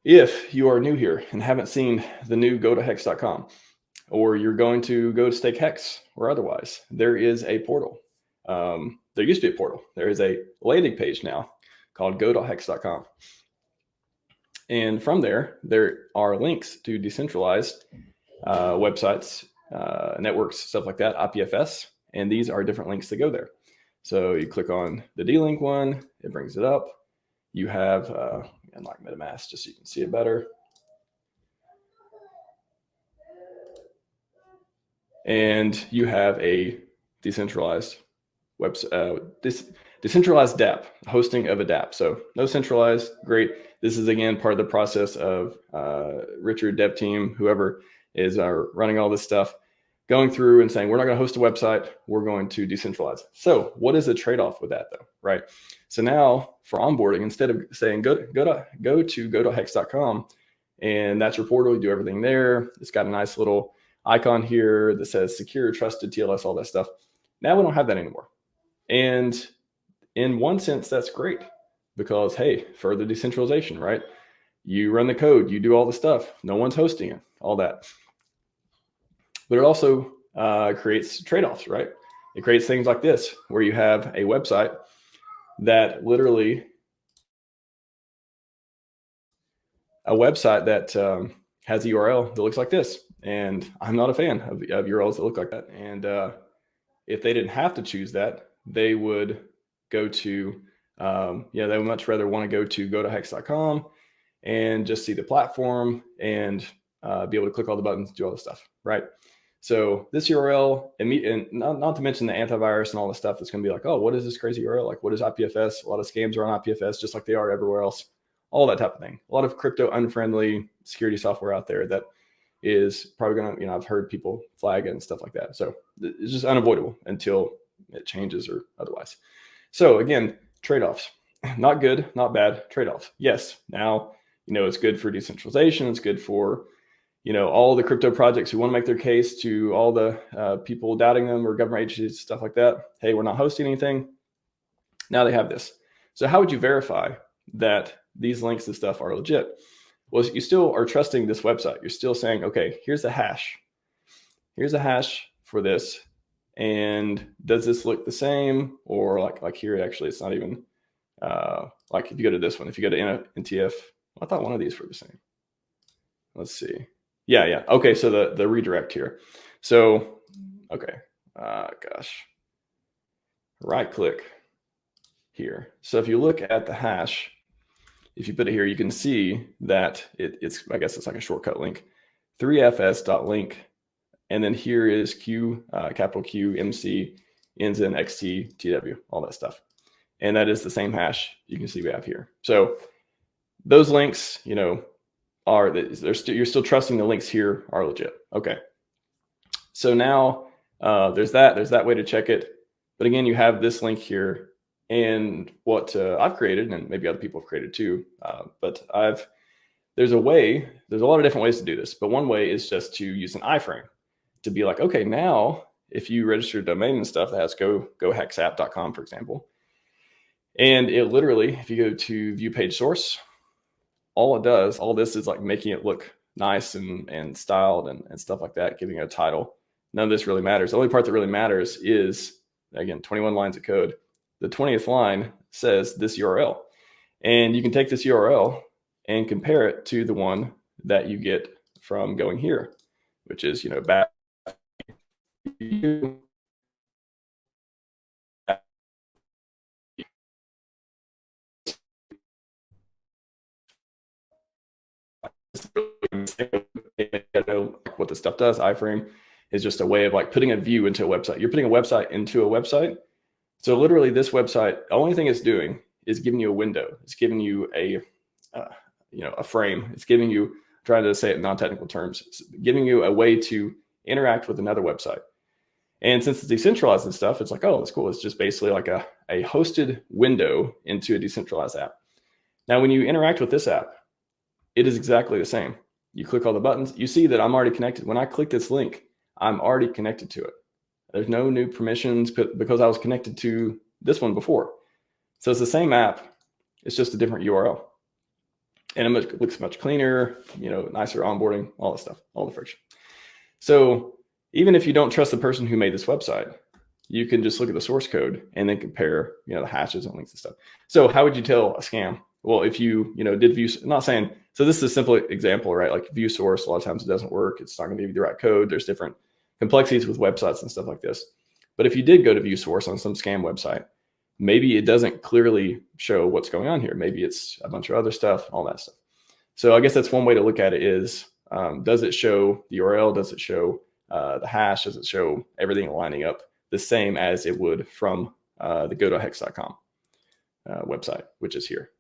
If you are new here and haven't seen the new go to hex.com, or you're going to go to stake HEX or otherwise, there is a portal. There used to be a portal. There is a landing page now called go.hex.com. And from there are links to decentralized websites, networks, stuff like that, IPFS. And these are different links to go there. So you click on the D-Link one, it brings it up. You have, unlock MetaMask just so you can see it better. And you have a decentralized website, decentralized dApp, hosting of a dApp. So no centralized, great. This is again part of the process of Richard, dev team, whoever is running all this stuff, going through and saying, we're not going to host a website, we're going to decentralize. So what is the trade-off with that though, right? So now for onboarding, instead of saying go to hex.com, and that's your portal, you do everything there. It's got a nice little icon here that says secure, trusted, TLS, all that stuff. Now we don't have that anymore. And in one sense, that's great because, hey, further decentralization, right? You run the code, you do all the stuff, no one's hosting it, all that. But it also creates trade-offs, right? It creates things like this, where you have a website that literally, has a URL that looks like this. And I'm not a fan of URLs that look like that. And if they didn't have to choose that, they would go to, they would much rather want to go to hex.com and just see the platform and be able to click all the buttons, do all the stuff, right? So this URL, and not to mention the antivirus and all the stuff that's going to be like, oh, what is this crazy URL? Like, what is IPFS? A lot of scams are on IPFS, just like they are everywhere else. All that type of thing. A lot of crypto unfriendly security software out there that is probably going to, I've heard people flag it and stuff like that. So it's just unavoidable until it changes or otherwise. So again, trade-offs, not good, not bad, trade-offs. Yes. Now, it's good for decentralization. It's good for, all the crypto projects who want to make their case to all the people doubting them or government agencies, stuff like that. Hey, we're not hosting anything. Now they have this. So how would you verify that these links and stuff are legit? Well, you still are trusting this website. You're still saying, okay, here's the hash. Here's a hash for this. And does this look the same? Or like here, actually, it's not even like if you go to this one, if you go to NTF, I thought one of these were the same. Let's see. Yeah. Okay, so the redirect here. So, okay, gosh. Right click here. So if you look at the hash, if you put it here, you can see that it's, I guess it's like a shortcut link, 3fs.link. And then here is Q, capital Q, MC, ends in XT, TW, all that stuff. And that is the same hash you can see we have here. So those links, you're still trusting the links here are legit. Okay. So now there's that way to check it. But again, you have this link here. And what I've created, and maybe other people have created too, but there's a lot of different ways to do this. But one way is just to use an iframe to be like, okay, now if you register a domain and stuff that has gohexapp.com, for example, and it literally, if you go to view page source, all this is like making it look nice and styled and stuff like that, giving it a title. None of this really matters. The only part that really matters is, again, 21 lines of code. The 20th line says this URL, and you can take this URL and compare it to the one that you get from going here, which is, back. What this stuff does, iframe is just a way of like putting a view into a website. You're putting a website into a website. So literally this website, the only thing it's doing is giving you a window. It's giving you a frame. It's giving you, trying to say it in non-technical terms, it's giving you a way to interact with another website. And since it's decentralized and stuff, it's like, oh, that's cool. It's just basically like a hosted window into a decentralized app. Now, when you interact with this app, it is exactly the same. You click all the buttons. You see that I'm already connected. When I click this link, I'm already connected to it. There's no new permissions because I was connected to this one before. So it's the same app. It's just a different URL. and it looks much cleaner, nicer onboarding, all the stuff, all the friction. So even if you don't trust the person who made this website, you can just look at the source code and then compare, the hashes and links and stuff. So how would you tell a scam? Well, if you, did view, I'm not saying, so this is a simple example, right? Like view source, a lot of times it doesn't work. It's not going to give you the right code. There's different complexities with websites and stuff like this. But if you did go to view source on some scam website, maybe it doesn't clearly show what's going on here. Maybe it's a bunch of other stuff, all that stuff. So I guess that's one way to look at it is, does it show the URL? Does it show the hash? Does it show everything lining up the same as it would from the go.hex.com website, which is here.